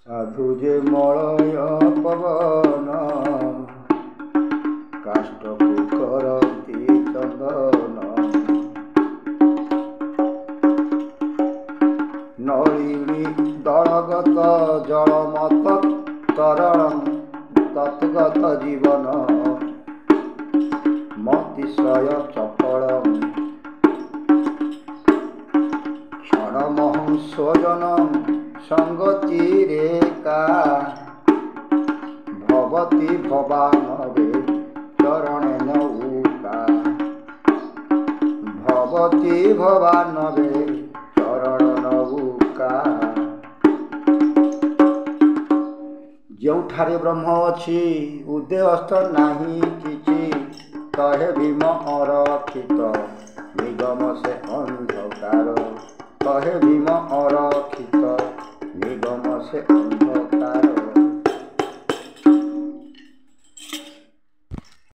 साधु जे Malay पवन काष्ठକୁ କରନ୍ତି ଚନ୍ଦନ ନଳିନୀ ଦଳଗତ ଜଳମତ ତରଳଂ ତତ୍ଗତ ଜୀବନ ମତିଶୟ ଚପଳଂ क्षणमहं स्वजनं संगतिरेका भवति भवानवे चरणे नौका भवति भवानवे चरण नौका। जोठारे ब्रह्म अछि उदयस्त नाही किछि कहे भीम अरक्षित निगम से अंधकार कहे भीम अरक्षित निगम से